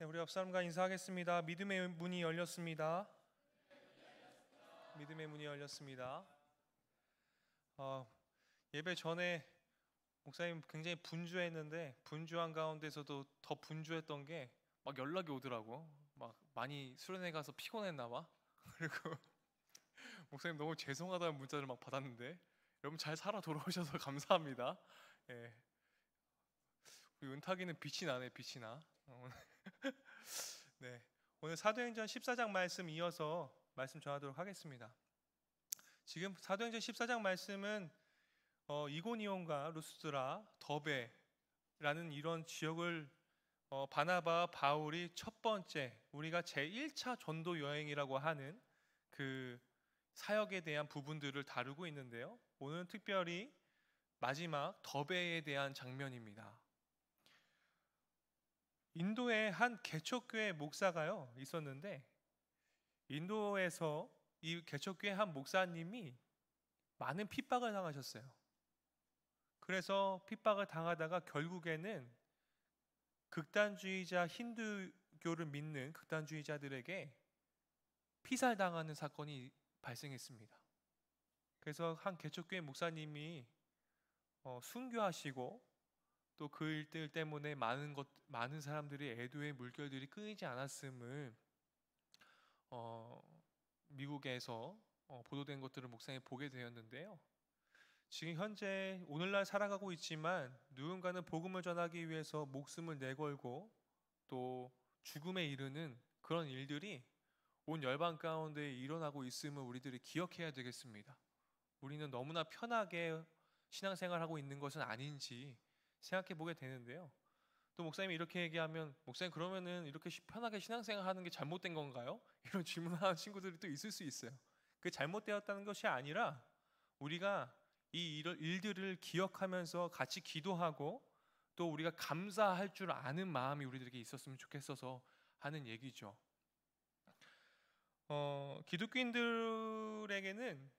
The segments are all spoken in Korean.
네, 우리 옆 사람과 인사하겠습니다. 믿음의 문이 열렸습니다. 믿음의 문이 열렸습니다. 예배 전에 목사님 굉장히 분주했는데 분주한 가운데서도 더 분주했던 게 막 연락이 오더라고. 막 많이 수련회 가서 피곤했나 봐. 그리고 목사님 너무 죄송하다는 문자를 막 받았는데 여러분 잘 살아 돌아오셔서 감사합니다. 예. 우리 은탁이는 빛이 나네, 빛이 나. 네, 오늘 사도행전 14장 말씀 이어서 말씀 전하도록 하겠습니다. 지금 사도행전 14장 말씀은 이고니온과 루스드라, 더베라는 이런 지역을 바나바와 바울이 첫 번째 우리가 제1차 전도 여행이라고 하는 그 사역에 대한 부분들을 다루고 있는데요. 오늘은 특별히 마지막 더베에 대한 장면입니다. 인도에 한 개척교회 목사가요 있었는데 인도에서 이 개척교회 한 목사님이 많은 핍박을 당하셨어요. 그래서 핍박을 당하다가 결국에는 극단주의자 힌두교를 믿는 극단주의자들에게 피살당하는 사건이 발생했습니다. 그래서 한 개척교회 목사님이 순교하시고 또 그 일들 때문에 많은 사람들이 애도의 물결들이 끊이지 않았음을 미국에서 보도된 것들을 목사님이 보게 되었는데요. 지금 현재 오늘날 살아가고 있지만 누군가는 복음을 전하기 위해서 목숨을 내걸고 또 죽음에 이르는 그런 일들이 온 열방 가운데 일어나고 있음을 우리들이 기억해야 되겠습니다. 우리는 너무나 편하게 신앙생활하고 있는 것은 아닌지 생각해 보게 되는데요. 또 목사님이 이렇게 얘기하면 목사님 그러면은 이렇게 편하게 신앙생활하는 게 잘못된 건가요? 이런 질문하는 친구들이 또 있을 수 있어요. 그게 잘못되었다는 것이 아니라 우리가 이 일들을 기억하면서 같이 기도하고 또 우리가 감사할 줄 아는 마음이 우리들에게 있었으면 좋겠어서 하는 얘기죠. 기독교인들에게는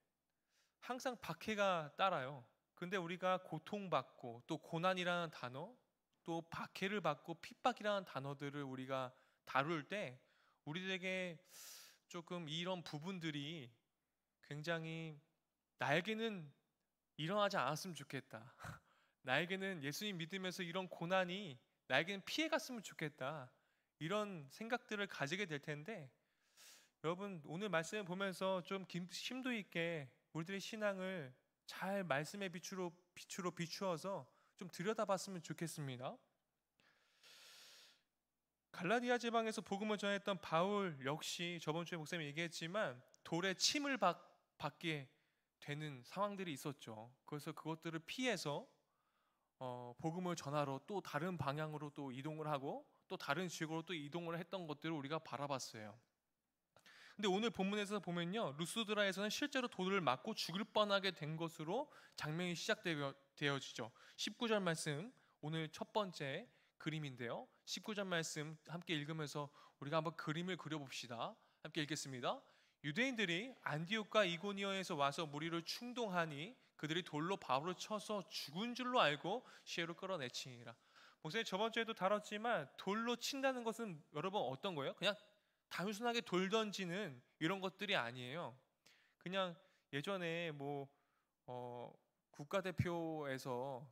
항상 박해가 따라요. 근데 우리가 고통받고 또 고난이라는 단어, 또 박해를 받고 핍박이라는 단어들을 우리가 다룰 때 우리들에게 조금 이런 부분들이 굉장히 나에게는 일어나지 않았으면 좋겠다. 나에게는 예수님 믿으면서 이런 고난이 나에게는 피해갔으면 좋겠다. 이런 생각들을 가지게 될 텐데 여러분 오늘 말씀을 보면서 좀 심도 있게 우리들의 신앙을 잘 말씀의 빛으로 비추어서 좀 들여다봤으면 좋겠습니다. 갈라디아 지방에서 복음을 전했던 바울 역시 저번 주에 목사님이 얘기했지만 돌에 침을 받게 되는 상황들이 있었죠. 그래서 그것들을 피해서 복음을 전하러 또 다른 방향으로 또 이동을 하고 또 다른 지역으로 또 이동을 했던 것들을 우리가 바라봤어요. 근데 오늘 본문에서 보면요, 루스드라에서는 실제로 돌을 맞고 죽을 뻔하게 된 것으로 장면이 시작되어지죠. 19절 말씀, 오늘 첫 번째 그림인데요. 19절 말씀 함께 읽으면서 우리가 한번 그림을 그려봅시다. 함께 읽겠습니다. 유대인들이 안디옥과 이고니온에서 와서 무리를 충동하니 그들이 돌로 바울을 쳐서 죽은 줄로 알고 시외로 끌어내치니라. 목사님 저번 주에도 다뤘지만 돌로 친다는 것은 여러분 어떤 거예요? 그냥 단순하게 돌 던지는 이런 것들이 아니에요. 그냥 예전에 국가대표에서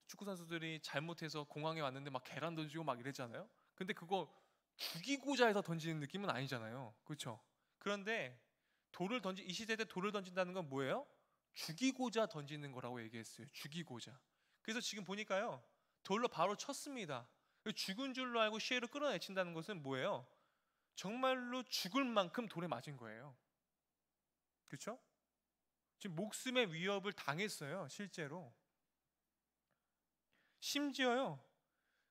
축구 선수들이 잘못해서 공항에 왔는데 막 계란 던지고 막 이랬잖아요. 근데 그거 죽이고자 해서 던지는 느낌은 아니잖아요. 그렇죠? 그런데 이 시대 때 돌을 던진다는 건 뭐예요? 죽이고자 던지는 거라고 얘기했어요. 죽이고자. 그래서 지금 보니까요, 돌로 바로 쳤습니다. 죽은 줄로 알고 시해로 끌어내친다는 것은 뭐예요? 정말로 죽을 만큼 돌에 맞은 거예요. 그렇죠? 지금 목숨의 위협을 당했어요. 실제로. 심지어요,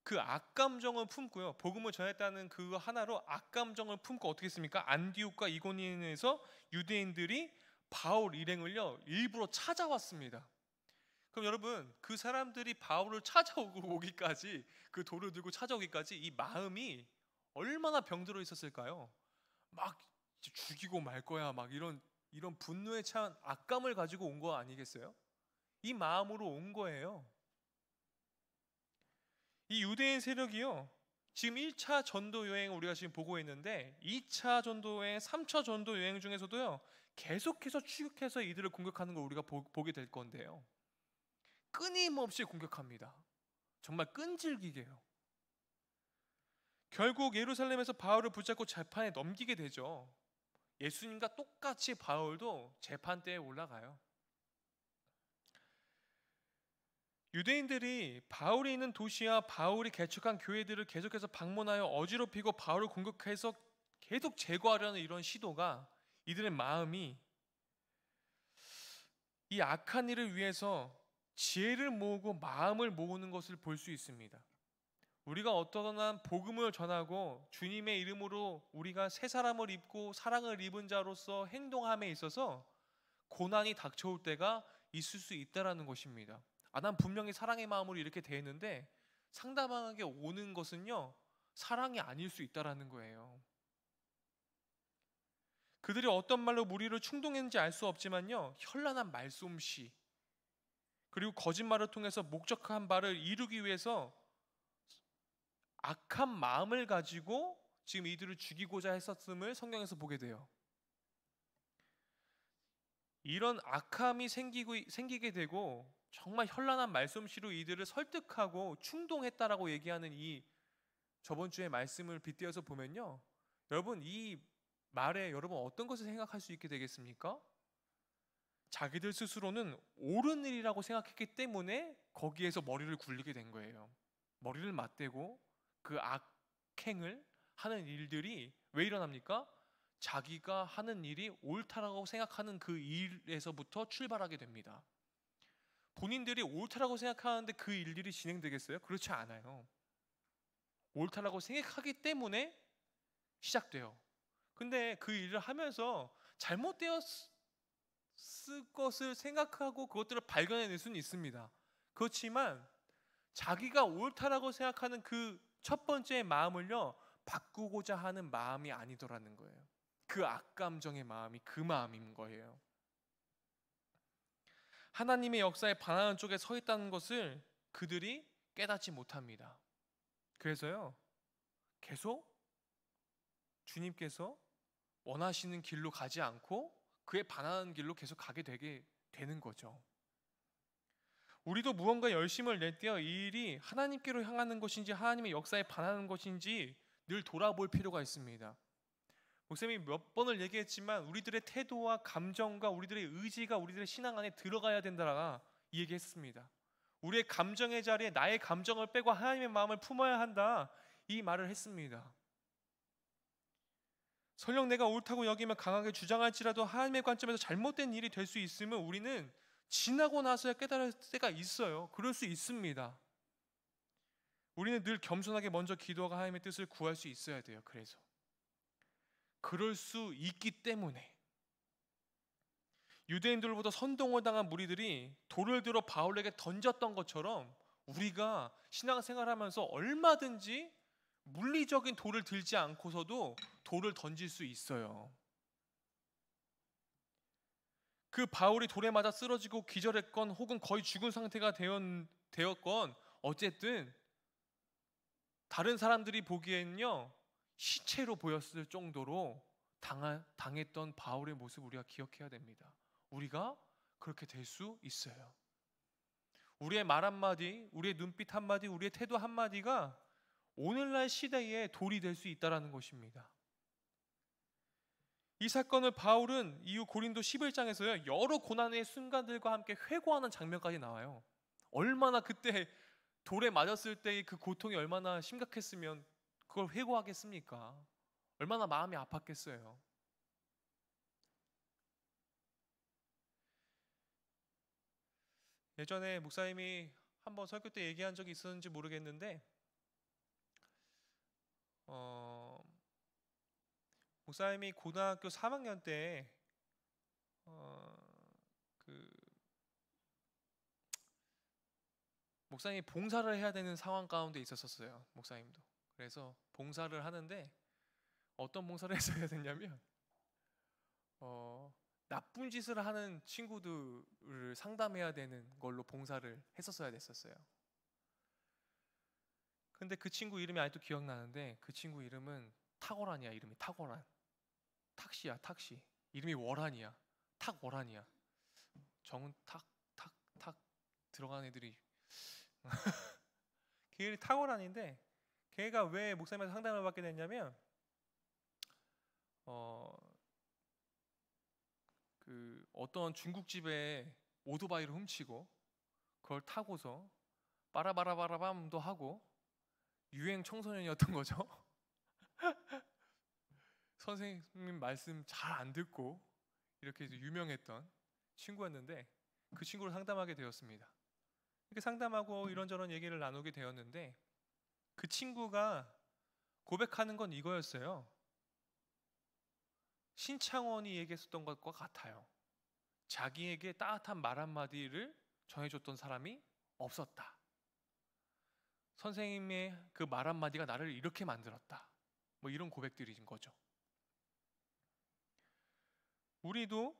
그 악감정을 품고요, 복음을 전했다는 그 하나로 악감정을 품고 어떻게 했습니까? 안디옥과 이고니온에서 유대인들이 바울 일행을요 일부러 찾아왔습니다. 그럼 여러분, 그 사람들이 바울을 찾아오기까지, 그 돌을 들고 찾아오기까지 이 마음이 얼마나 병들어 있었을까요? 막 죽이고 말 거야, 막 이런 분노에 찬 악감을 가지고 온 거 아니겠어요? 이 마음으로 온 거예요. 이 유대인 세력이요, 지금 1차 전도 여행을 우리가 지금 보고 있는데 2차 전도 여행, 3차 전도 여행 중에서도요, 계속해서 추격해서 이들을 공격하는 걸 우리가 보게 될 건데요. 끊임없이 공격합니다. 정말 끈질기게요. 결국 예루살렘에서 바울을 붙잡고 재판에 넘기게 되죠. 예수님과 똑같이 바울도 재판대에 올라가요. 유대인들이 바울이 있는 도시와 바울이 개척한 교회들을 계속해서 방문하여 어지럽히고 바울을 공격해서 계속 제거하려는 이런 시도가 이들의 마음이 이 악한 일을 위해서 지혜를 모으고 마음을 모으는 것을 볼 수 있습니다. 우리가 어떠한 복음을 전하고 주님의 이름으로 우리가 새 사람을 입고 사랑을 입은 자로서 행동함에 있어서 고난이 닥쳐올 때가 있을 수 있다라는 것입니다. 난 분명히 사랑의 마음으로 이렇게 대했는데 상대방에게 오는 것은요, 사랑이 아닐 수 있다라는 거예요. 그들이 어떤 말로 무리를 충동했는지 알 수 없지만요, 현란한 말솜씨 그리고 거짓말을 통해서 목적한 바를 이루기 위해서 악한 마음을 가지고 지금 이들을 죽이고자 했었음을 성경에서 보게 돼요. 이런 악함이 생기게 되고 정말 현란한 말솜씨로 이들을 설득하고 충동했다라고 얘기하는 이 저번 주의 말씀을 빗대어서 보면요, 여러분 이 말에 여러분 어떤 것을 생각할 수 있게 되겠습니까? 자기들 스스로는 옳은 일이라고 생각했기 때문에 거기에서 머리를 굴리게 된 거예요. 머리를 맞대고 그 악행을 하는 일들이 왜 일어납니까? 자기가 하는 일이 옳다라고 생각하는 그 일에서부터 출발하게 됩니다. 본인들이 옳다라고 생각하는데 그 일들이 진행되겠어요? 그렇지 않아요. 옳다라고 생각하기 때문에 시작돼요. 근데 그 일을 하면서 잘못되었을 것을 생각하고 그것들을 발견해낼 수는 있습니다. 그렇지만 자기가 옳다라고 생각하는 그 첫 번째 마음을요, 바꾸고자 하는 마음이 아니더라는 거예요. 그 악감정의 마음이 그 마음인 거예요. 하나님의 역사에 반하는 쪽에 서 있다는 것을 그들이 깨닫지 못합니다. 그래서요, 계속 주님께서 원하시는 길로 가지 않고 그에 반하는 길로 계속 가게 되는 거죠. 우리도 무언가 열심을 낼때요, 이 일이 하나님께로 향하는 것인지 하나님의 역사에 반하는 것인지 늘 돌아볼 필요가 있습니다. 목사님이 몇 번을 얘기했지만 우리들의 태도와 감정과 우리들의 의지가 우리들의 신앙 안에 들어가야 된다라 얘기했습니다. 우리의 감정의 자리에 나의 감정을 빼고 하나님의 마음을 품어야 한다, 이 말을 했습니다. 설령 내가 옳다고 여기면 강하게 주장할지라도 하나님의 관점에서 잘못된 일이 될 수 있으면 우리는 지나고 나서야 깨달을 때가 있어요. 그럴 수 있습니다. 우리는 늘 겸손하게 먼저 기도하고 하나님의 뜻을 구할 수 있어야 돼요. 그래서 그럴 수 있기 때문에 유대인들로부터 선동을 당한 무리들이 돌을 들어 바울에게 던졌던 것처럼 우리가 신앙생활하면서 얼마든지 물리적인 돌을 들지 않고서도 돌을 던질 수 있어요. 그 바울이 돌에 맞아 쓰러지고 기절했건 혹은 거의 죽은 상태가 되었건 어쨌든 다른 사람들이 보기에는요, 시체로 보였을 정도로 당했던 바울의 모습을 우리가 기억해야 됩니다. 우리가 그렇게 될 수 있어요. 우리의 말 한마디, 우리의 눈빛 한마디, 우리의 태도 한마디가 오늘날 시대에 돌이 될 수 있다는 것입니다. 이 사건을 바울은 이후 고린도 11장에서요 여러 고난의 순간들과 함께 회고하는 장면까지 나와요. 얼마나 그때 돌에 맞았을 때의 그 고통이 얼마나 심각했으면 그걸 회고하겠습니까? 얼마나 마음이 아팠겠어요. 예전에 목사님이 한번 설교 때 얘기한 적이 있었는지 모르겠는데 목사님이 고등학교 3학년 때 목사님이 봉사를 해야 되는 상황 가운데 있었어요. 목사님도. 그래서 봉사를 하는데 어떤 봉사를 했어야 됐냐면 나쁜 짓을 하는 친구들을 상담해야 되는 걸로 봉사를 했었어야 됐었어요. 근데 그 친구 이름이 아직도 기억나는데 그 친구 이름은 탁월한이야. 이름이 탁월한. 탁시야, 탁시. 이름이 월한이야. 탁월한이야. 정은 탁 들어간 애들이 걔 탁월한인데 걔가 왜 목사님한테 상담을 받게 됐냐면 어, 그 어떤 중국집에 오토바이를 훔치고 그걸 타고서 빠라바라바라밤도 하고 유행 청소년이었던 거죠. 선생님 말씀 잘 안 듣고 이렇게 유명했던 친구였는데 그 친구를 상담하게 되었습니다. 이렇게 상담하고 이런저런 얘기를 나누게 되었는데 그 친구가 고백하는 건 이거였어요. 신창원이 얘기했었던 것과 같아요. 자기에게 따뜻한 말 한마디를 전해줬던 사람이 없었다. 선생님의 그 말 한마디가 나를 이렇게 만들었다. 뭐 이런 고백들인 거죠. 우리도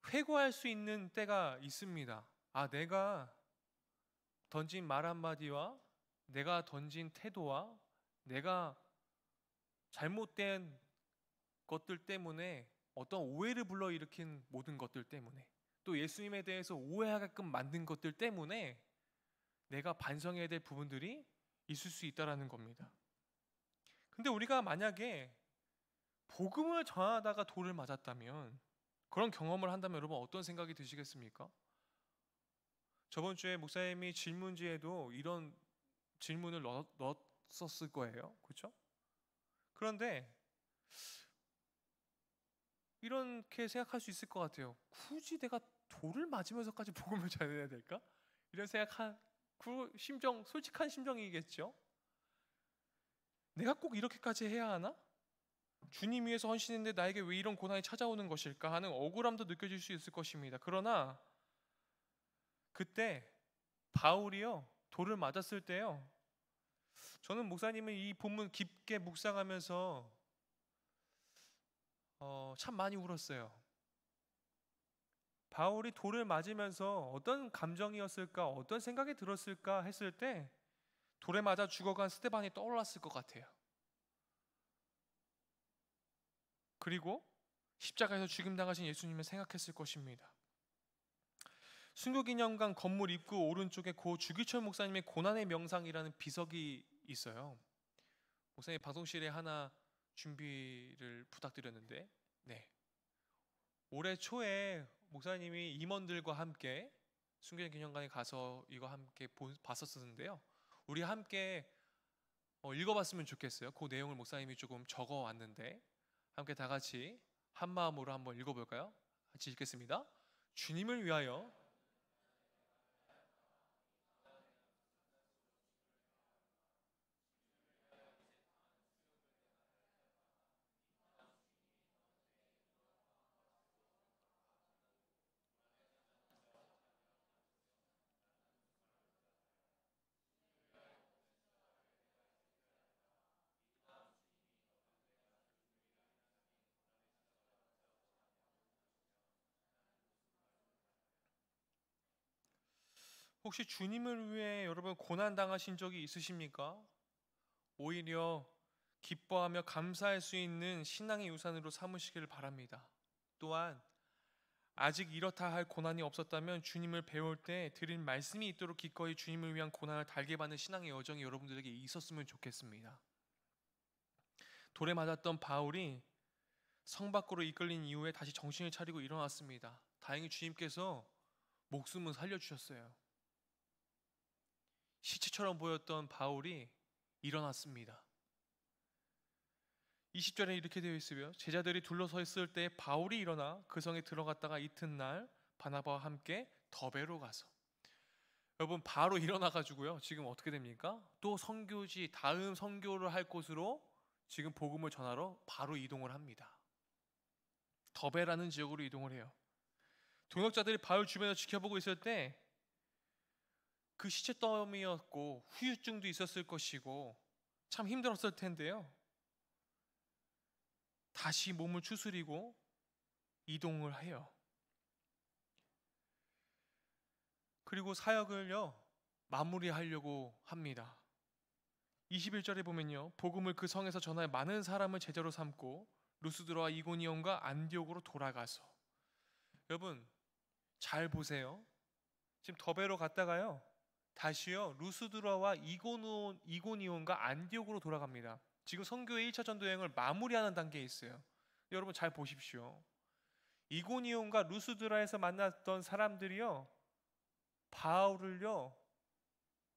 회고할 수 있는 때가 있습니다. 아, 내가 던진 말 한마디와 내가 던진 태도와 내가 잘못된 것들 때문에 어떤 오해를 불러일으킨 모든 것들 때문에 또 예수님에 대해서 오해하게끔 만든 것들 때문에 내가 반성해야 될 부분들이 있을 수 있다라는 겁니다. 근데 우리가 만약에 복음을 전하다가 돌을 맞았다면 그런 경험을 한다면 여러분 어떤 생각이 드시겠습니까? 저번 주에 목사님이 질문지에도 이런 질문을 넣었을 거예요. 그렇죠? 그런데 이렇게 생각할 수 있을 것 같아요. 굳이 내가 돌을 맞으면서까지 복음을 전해야 될까? 이런 생각한 그 심정, 솔직한 심정이겠죠. 내가 꼭 이렇게까지 해야 하나? 주님 위해서 헌신했는데 나에게 왜 이런 고난이 찾아오는 것일까 하는 억울함도 느껴질 수 있을 것입니다. 그러나 그때 바울이요 돌을 맞았을 때요, 저는 목사님은 이 본문 깊게 묵상하면서 참 많이 울었어요. 바울이 돌을 맞으면서 어떤 감정이었을까, 어떤 생각이 들었을까 했을 때 돌에 맞아 죽어간 스데반이 떠올랐을 것 같아요. 그리고 십자가에서 죽임당하신 예수님을 생각했을 것입니다. 순교기념관 건물 입구 오른쪽에 고 주기철 목사님의 고난의 명상이라는 비석이 있어요. 목사님 방송실에 하나 준비를 부탁드렸는데, 네, 올해 초에 목사님이 임원들과 함께 순교기념관에 가서 이거 함께 봤었는데요. 우리 함께 읽어봤으면 좋겠어요. 그 내용을 목사님이 조금 적어왔는데 함께 다 같이 한 마음으로 한번 읽어볼까요? 같이 읽겠습니다. 주님을 위하여 혹시 주님을 위해 여러분 고난 당하신 적이 있으십니까? 오히려 기뻐하며 감사할 수 있는 신앙의 유산으로 삼으시기를 바랍니다. 또한 아직 이렇다 할 고난이 없었다면 주님을 배울 때 드린 말씀이 있도록 기꺼이 주님을 위한 고난을 달게 받는 신앙의 여정이 여러분들에게 있었으면 좋겠습니다. 돌에 맞았던 바울이 성 밖으로 이끌린 이후에 다시 정신을 차리고 일어났습니다. 다행히 주님께서 목숨을 살려주셨어요. 시체처럼 보였던 바울이 일어났습니다. 20절에 이렇게 되어 있으며 제자들이 둘러서 있을 때 바울이 일어나 그 성에 들어갔다가 이튿날 바나바와 함께 더베로 가서, 여러분 바로 일어나가지고요 지금 어떻게 됩니까? 또 선교지 다음 선교를 할 곳으로 지금 복음을 전하러 바로 이동을 합니다. 더베라는 지역으로 이동을 해요. 동역자들이 바울 주변에서 지켜보고 있을 때 그 시체 더미였고 후유증도 있었을 것이고 참 힘들었을 텐데요, 다시 몸을 추스리고 이동을 해요. 그리고 사역을요 마무리하려고 합니다. 21절에 보면요, 복음을 그 성에서 전하여 많은 사람을 제자로 삼고 루스드라와 이고니온과 안디옥으로 돌아가서. 여러분 잘 보세요. 지금 더베로 갔다가요 다시요 루스드라와 이고니온과 안디옥으로 돌아갑니다. 지금 선교의 1차 전도 여행을 마무리하는 단계에 있어요. 여러분 잘 보십시오. 이고니온과 루스드라에서 만났던 사람들이요 바울을요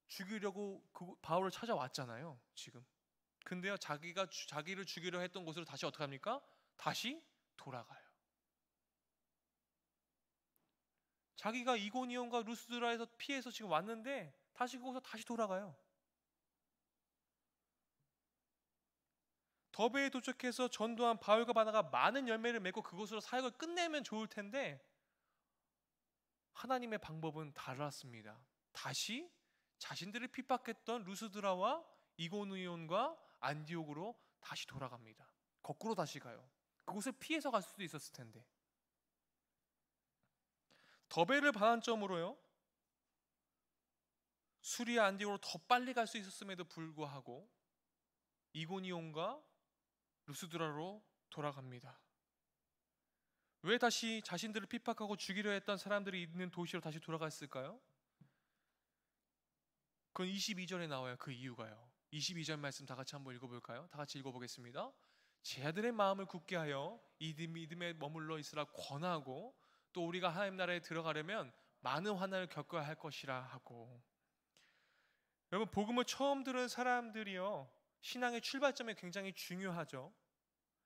죽이려고 바울을 찾아왔잖아요 지금. 근데요 자기를 죽이려 했던 곳으로 다시 어떻게 합니까? 다시 돌아가요. 자기가 이고니온과 루스드라에서 피해서 지금 왔는데 다시 거기서 다시 돌아가요. 더베에 도착해서 전도한 바울과 바나가 많은 열매를 맺고 그곳으로 사역을 끝내면 좋을 텐데 하나님의 방법은 달랐습니다. 다시 자신들을 핍박했던 루스드라와 이고니온과 안디옥으로 다시 돌아갑니다. 거꾸로 다시 가요. 그곳을 피해서 갈 수도 있었을 텐데. 더베를 반환점으로요 수리아 안디옥으로 더 빨리 갈 수 있었음에도 불구하고 이고니온과 루스드라로 돌아갑니다. 왜 다시 자신들을 핍박하고 죽이려 했던 사람들이 있는 도시로 다시 돌아갔을까요? 그건 22절에 나와요. 그 이유가요. 22절 말씀 다 같이 한번 읽어볼까요? 다 같이 읽어보겠습니다. 제 아들의 마음을 굳게 하여 이 믿음에 머물러 있으라 권하고 또 우리가 하나님 나라에 들어가려면 많은 환난을 겪어야 할 것이라 하고. 여러분 복음을 처음 들은 사람들이요 신앙의 출발점이 굉장히 중요하죠.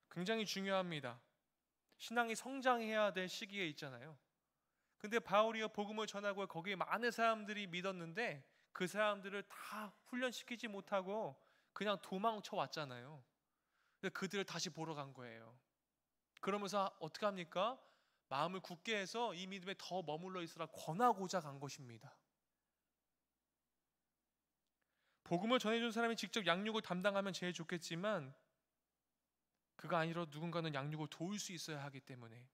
굉장히 중요합니다. 신앙이 성장해야 될 시기에 있잖아요. 근데 바울이요 복음을 전하고 거기에 많은 사람들이 믿었는데 그 사람들을 다 훈련시키지 못하고 그냥 도망쳐 왔잖아요. 근데 그들을 다시 보러 간 거예요. 그러면서 어떻게 합니까? 마음을 굳게 해서 이 믿음에 더 머물러 있으라 권하고자 간 것입니다. 복음을 전해준 사람이 직접 양육을 담당하면 제일 좋겠지만 그가 아니라 누군가는 양육을 도울 수 있어야 하기 때문에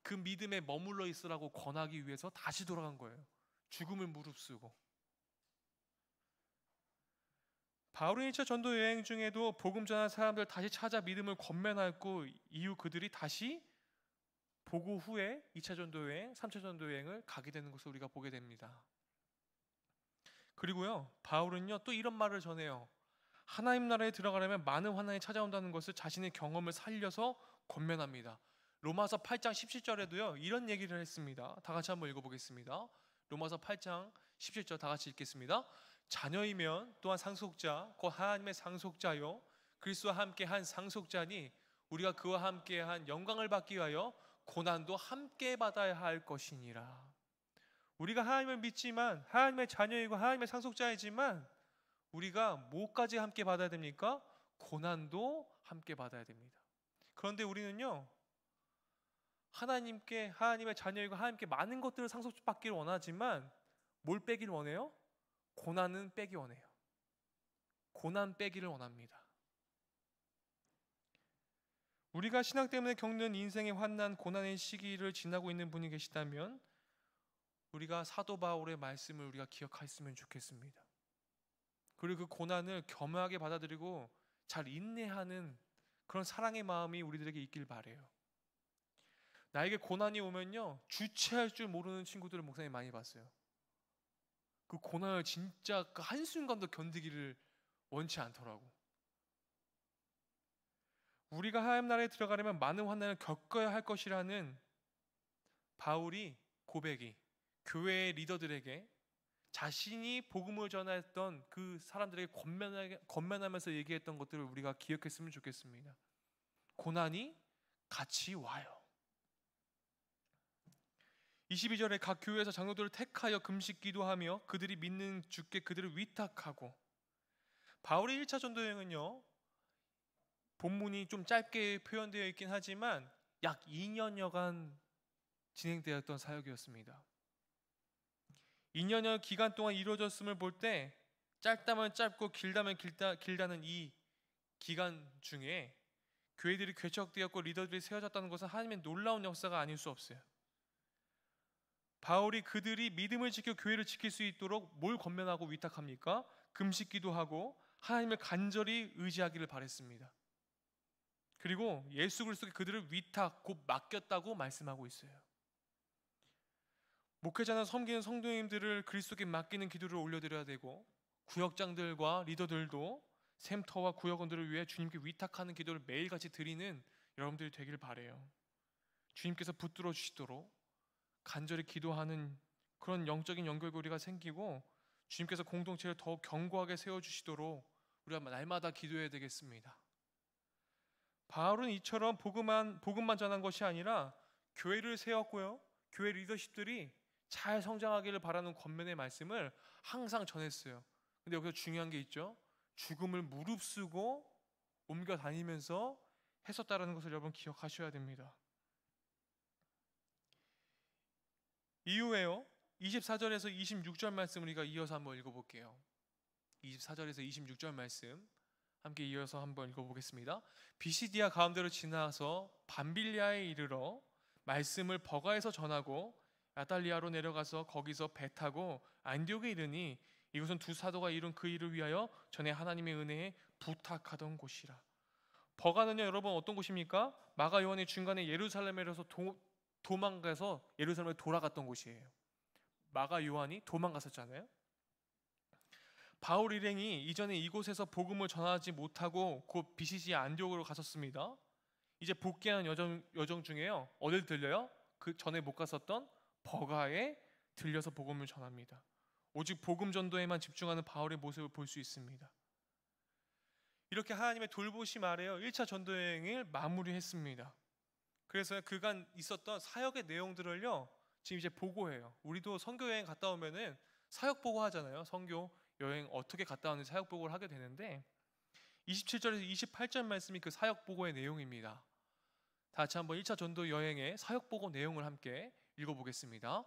그 믿음에 머물러 있으라고 권하기 위해서 다시 돌아간 거예요. 죽음을 무릅쓰고. 바울의 1차 전도 여행 중에도 복음 전한 사람들 다시 찾아 믿음을 권면하고 이후 그들이 다시 보고 후에 2차 전도 여행, 3차 전도 여행을 가게 되는 것을 우리가 보게 됩니다. 그리고요 바울은요 또 이런 말을 전해요. 하나님 나라에 들어가려면 많은 환난이 찾아온다는 것을 자신의 경험을 살려서 권면합니다. 로마서 8장 17절에도요 이런 얘기를 했습니다. 다 같이 한번 읽어보겠습니다. 로마서 8장 17절 다 같이 읽겠습니다. 자녀이면 또한 상속자 곧 하나님의 상속자요 그리스도와 함께 한 상속자니 우리가 그와 함께 한 영광을 받기 위하여 고난도 함께 받아야 할 것이니라. 우리가 하나님을 믿지만 하나님의 자녀이고 하나님의 상속자이지만 우리가 뭐까지 함께 받아야 됩니까? 고난도 함께 받아야 됩니다. 그런데 우리는요 하나님의 자녀이고 하나님께 많은 것들을 상속받기를 원하지만 뭘 빼기를 원해요? 고난은 빼기 원해요. 고난 빼기를 원합니다. 우리가 신앙 때문에 겪는 인생의 환난, 고난의 시기를 지나고 있는 분이 계시다면 우리가 사도 바울의 말씀을 우리가 기억했으면 좋겠습니다. 그리고 그 고난을 겸허하게 받아들이고 잘 인내하는 그런 사랑의 마음이 우리들에게 있길 바래요. 나에게 고난이 오면요 주체할 줄 모르는 친구들을 목사님 많이 봤어요. 그 고난을 진짜 그 한순간도 견디기를 원치 않더라고. 우리가 하나님 나라에 들어가려면 많은 환난을 겪어야 할 것이라는 바울이 고백이 교회의 리더들에게 자신이 복음을 전했던 그 사람들에게 권면하면서 얘기했던 것들을 우리가 기억했으면 좋겠습니다. 고난이 같이 와요. 22절에 각 교회에서 장로들을 택하여 금식 기도하며 그들이 믿는 주께 그들을 위탁하고. 바울의 1차 전도 여행은요 본문이 좀 짧게 표현되어 있긴 하지만 약 2년여간 진행되었던 사역이었습니다. 2년여 기간 동안 이루어졌음을 볼 때 짧다면 짧고 길다면 길다는 이 기간 중에 교회들이 개척되었고 리더들이 세워졌다는 것은 하나님의 놀라운 역사가 아닐 수 없어요. 바울이 그들이 믿음을 지켜 교회를 지킬 수 있도록 뭘 권면하고 위탁합니까? 금식 기도하고 하나님을 간절히 의지하기를 바랬습니다. 그리고 예수 그리스도께 그들을 위탁 곧 맡겼다고 말씀하고 있어요. 목회자나 섬기는 성도님들을 그리스도께 맡기는 기도를 올려드려야 되고, 구역장들과 리더들도 샘터와 구역원들을 위해 주님께 위탁하는 기도를 매일같이 드리는 여러분들이 되길 바래요. 주님께서 붙들어 주시도록 간절히 기도하는 그런 영적인 연결고리가 생기고, 주님께서 공동체를 더욱 견고하게 세워주시도록 우리가 날마다 기도해야 되겠습니다. 바울은 이처럼 복음만 전한 것이 아니라 교회를 세웠고요, 교회 리더십들이 잘 성장하기를 바라는 권면의 말씀을 항상 전했어요. 근데 여기서 중요한 게 있죠. 죽음을 무릅쓰고 옮겨 다니면서 했었다는 것을 여러분 기억하셔야 됩니다. 이후에요, 24절에서 26절 말씀 우리가 이어서 한번 읽어볼게요. 24절에서 26절 말씀 함께 이어서 한번 읽어보겠습니다. 비시디아 가운데로 지나서 밤빌리아에 이르러 말씀을 버가에서 전하고 아달리아로 내려가서 거기서 배 타고 안디옥에 이르니 이곳은 두 사도가 이룬 그 일을 위하여 전에 하나님의 은혜에 부탁하던 곳이라. 버가는요, 여러분 어떤 곳입니까? 마가 요한이 중간에 예루살렘에서 도망가서 예루살렘에 돌아갔던 곳이에요. 마가 요한이 도망갔었잖아요. 바울 일행이 이전에 이곳에서 복음을 전하지 못하고 곧 비시디아 안디옥으로 갔었습니다. 이제 복귀하는 여정 중에요, 어딜 들려요? 그 전에 못 갔었던 버가에 들려서 복음을 전합니다. 오직 복음 전도에만 집중하는 바울의 모습을 볼 수 있습니다. 이렇게 하나님의 돌보심 아래요 1차 전도 여행을 마무리했습니다. 그래서 그간 있었던 사역의 내용들을요 지금 이제 보고해요. 우리도 선교 여행 갔다 오면은 사역 보고 하잖아요. 선교 여행 어떻게 갔다 왔는지 사역 보고를 하게 되는데, 27절에서 28절 말씀이 그 사역 보고의 내용입니다. 다 같이 한번 1차 전도 여행의 사역 보고 내용을 함께 읽어보겠습니다.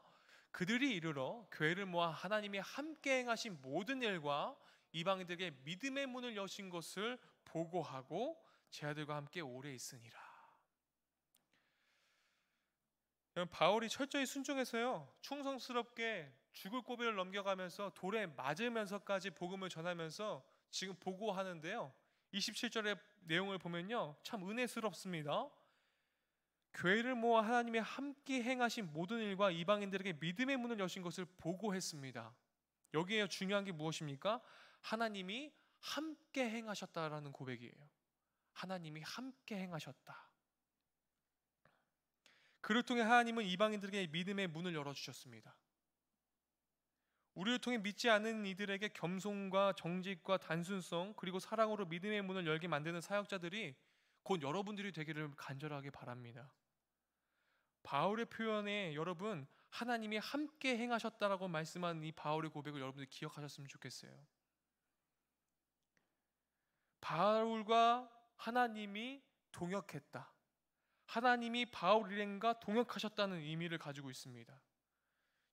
그들이 이르러 교회를 모아 하나님이 함께 행하신 모든 일과 이방인들에게 믿음의 문을 여신 것을 보고하고 제 아들과 함께 오래 있으니라. 바울이 철저히 순종해서요, 충성스럽게 죽을 고비를 넘겨가면서 돌에 맞으면서까지 복음을 전하면서 지금 보고하는데요, 27절의 내용을 보면요 참 은혜스럽습니다. 교회를 모아 하나님이 함께 행하신 모든 일과 이방인들에게 믿음의 문을 여신 것을 보고했습니다. 여기에 중요한 게 무엇입니까? 하나님이 함께 행하셨다라는 고백이에요. 하나님이 함께 행하셨다. 그를 통해 하나님은 이방인들에게 믿음의 문을 열어주셨습니다. 우리를 통해 믿지 않는 이들에게 겸손과 정직과 단순성 그리고 사랑으로 믿음의 문을 열게 만드는 사역자들이 곧 여러분들이 되기를 간절하게 바랍니다. 바울의 표현에 여러분 하나님이 함께 행하셨다라고 말씀한 이 바울의 고백을 여러분들이 기억하셨으면 좋겠어요. 바울과 하나님이 동역했다. 하나님이 바울 일행과 동역하셨다는 의미를 가지고 있습니다.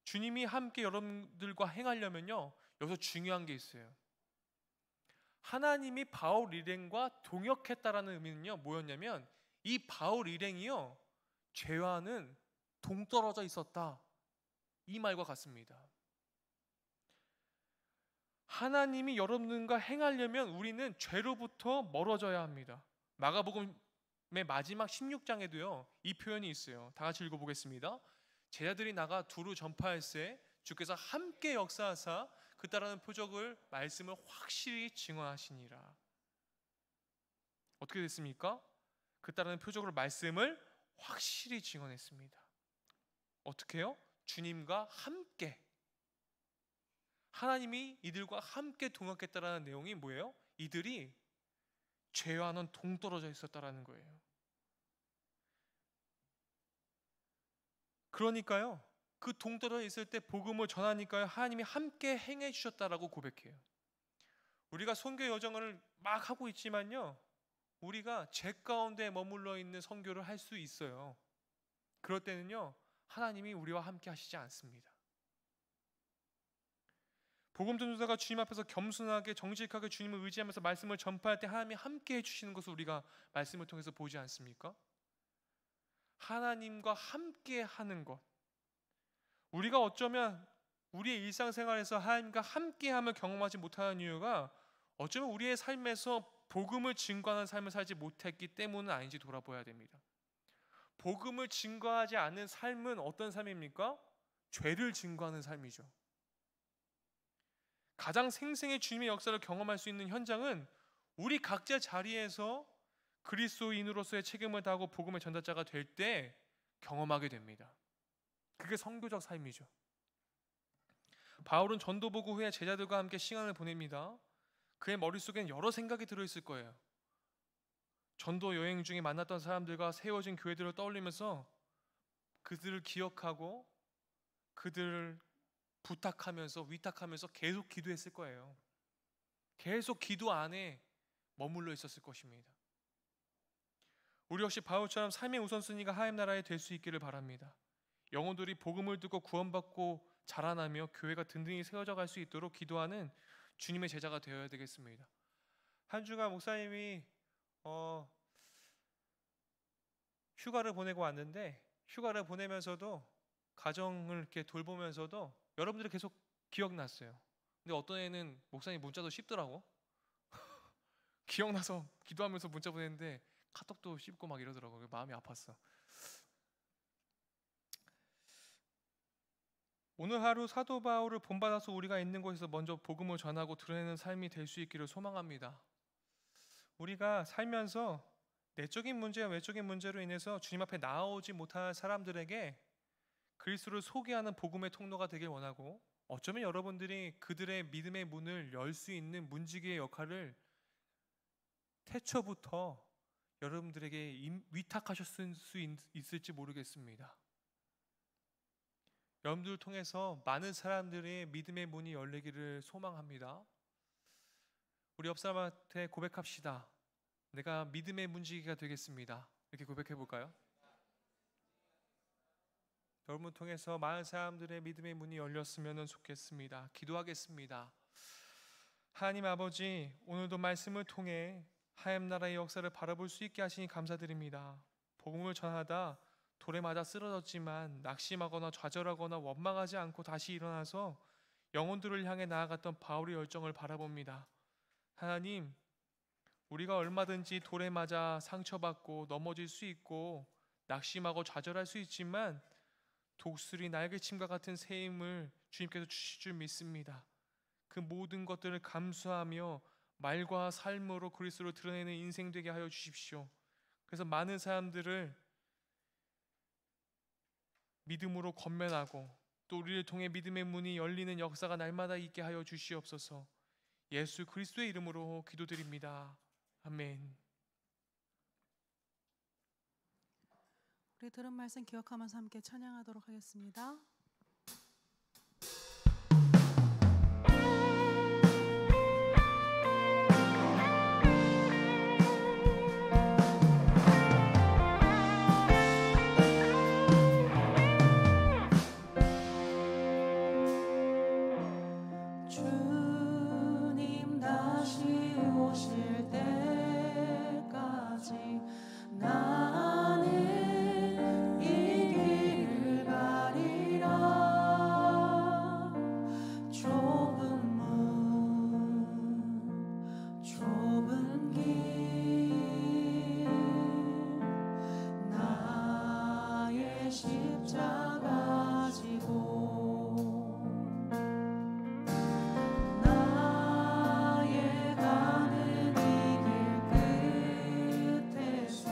주님이 함께 여러분들과 행하려면요, 여기서 중요한 게 있어요. 하나님이 바울 일행과 동역했다라는 의미는요 뭐였냐면, 이 바울 일행이요 죄와는 동떨어져 있었다, 이 말과 같습니다. 하나님이 여러분들과 행하려면 우리는 죄로부터 멀어져야 합니다. 마가복음의 마지막 16장에도요 이 표현이 있어요. 다 같이 읽어보겠습니다. 제자들이 나가 두루 전파할세 주께서 함께 역사하사 그 따르는 표적을 말씀을 확실히 증언하시니라. 어떻게 됐습니까? 그 따르는 표적으로 말씀을 확실히 증언했습니다. 어떻게요? 주님과 함께, 하나님이 이들과 함께 동역했다라는 내용이 뭐예요? 이들이 죄와는 동떨어져 있었다라는 거예요. 그러니까요, 그 동떨어져 있을 때 복음을 전하니까요 하나님이 함께 행해 주셨다라고 고백해요. 우리가 선교 여정을 막 하고 있지만요, 우리가 죄 가운데 머물러 있는 선교를 할 수 있어요. 그럴 때는요 하나님이 우리와 함께 하시지 않습니다. 복음 전도자가 주님 앞에서 겸손하게 정직하게 주님을 의지하면서 말씀을 전파할 때 하나님이 함께 해주시는 것을 우리가 말씀을 통해서 보지 않습니까? 하나님과 함께 하는 것, 우리가 어쩌면 우리의 일상생활에서 하나님과 함께함을 경험하지 못하는 이유가 어쩌면 우리의 삶에서 복음을 증거하는 삶을 살지 못했기 때문은 아닌지 돌아봐야 됩니다. 복음을 증거하지 않는 삶은 어떤 삶입니까? 죄를 증거하는 삶이죠. 가장 생생히 주님의 역사를 경험할 수 있는 현장은 우리 각자 자리에서 그리스도인으로서의 책임을 다하고 복음의 전달자가 될 때 경험하게 됩니다. 그게 선교적 삶이죠. 바울은 전도 보고 후에 제자들과 함께 시간을 보냅니다. 그의 머릿속엔 여러 생각이 들어있을 거예요. 전도 여행 중에 만났던 사람들과 세워진 교회들을 떠올리면서 그들을 기억하고 그들을 부탁하면서 위탁하면서 계속 기도했을 거예요. 계속 기도 안에 머물러 있었을 것입니다. 우리 역시 바울처럼 삶의 우선순위가 하나님 나라에 될 수 있기를 바랍니다. 영혼들이 복음을 듣고 구원받고 자라나며 교회가 든든히 세워져 갈 수 있도록 기도하는 주님의 제자가 되어야 되겠습니다. 한 주간 목사님이 휴가를 보내고 왔는데, 휴가를 보내면서도 가정을 이렇게 돌보면서도 여러분들이 계속 기억났어요. 근데 어떤 애는 목사님 문자도 씹더라고. 기억나서 기도하면서 문자 보냈는데 카톡도 씹고 막 이러더라고요. 마음이 아팠어. 오늘 하루 사도 바울을 본받아서 우리가 있는 곳에서 먼저 복음을 전하고 드러내는 삶이 될 수 있기를 소망합니다. 우리가 살면서 내적인 문제와 외적인 문제로 인해서 주님 앞에 나아오지 못한 사람들에게 그리스도를 소개하는 복음의 통로가 되길 원하고, 어쩌면 여러분들이 그들의 믿음의 문을 열 수 있는 문지기의 역할을 태초부터 여러분들에게 위탁하셨을 수 있을지 모르겠습니다. 여러분들을 통해서 많은 사람들의 믿음의 문이 열리기를 소망합니다. 우리 옆 사람한테 고백합시다. 내가 믿음의 문지기가 되겠습니다. 이렇게 고백해 볼까요? 여러분을 통해서 많은 사람들의 믿음의 문이 열렸으면 좋겠습니다. 기도하겠습니다. 하나님 아버지, 오늘도 말씀을 통해 하나님 나라의 역사를 바라볼 수 있게 하시니 감사드립니다. 복음을 전하다 돌에 맞아 쓰러졌지만 낙심하거나 좌절하거나 원망하지 않고 다시 일어나서 영혼들을 향해 나아갔던 바울의 열정을 바라봅니다. 하나님, 우리가 얼마든지 돌에 맞아 상처받고 넘어질 수 있고 낙심하고 좌절할 수 있지만 독수리 날개침과 같은 새 힘을 주님께서 주실 줄 믿습니다. 그 모든 것들을 감수하며 말과 삶으로 그리스도를 드러내는 인생 되게 하여 주십시오. 그래서 많은 사람들을 믿음으로 권면하고 또 우리를 통해 믿음의 문이 열리는 역사가 날마다 있게 하여 주시옵소서. 예수 그리스도의 이름으로 기도드립니다. 아멘. 우리 들은 말씀 기억하면서 함께 찬양하도록 하겠습니다. 주님 다시 오실 때까지 나는 이 길을 가리라. 좁은 문 좁은 길 나의 십자가 지고 나의 가는 이 길 끝에서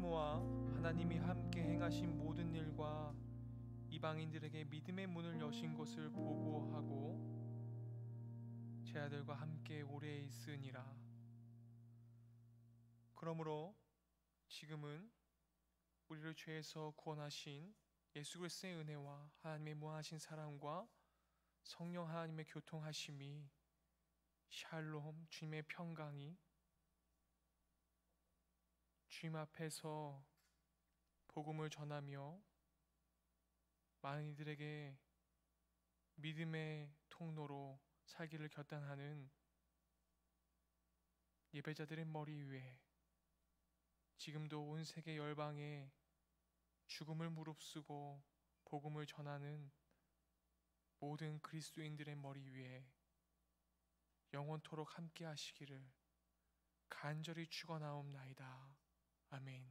모아 하나님이 함께 행하신 모든 일과 이방인들에게 믿음의 문을 여신 것을 보고하고 제 아들과 함께 오래 있으니라. 그러므로 지금은 우리를 죄에서 구원하신 예수 그리스도의 은혜와 하나님의 무한하신 사랑과 성령 하나님의 교통하심이, 샬롬 주님의 평강이 주님 앞에서 복음을 전하며 많은 이들에게 믿음의 통로로 살기를 결단하는 예배자들의 머리 위에, 지금도 온 세계 열방에 죽음을 무릅쓰고 복음을 전하는 모든 그리스도인들의 머리 위에 영원토록 함께 하시기를 간절히 축원하옵나이다. 아멘.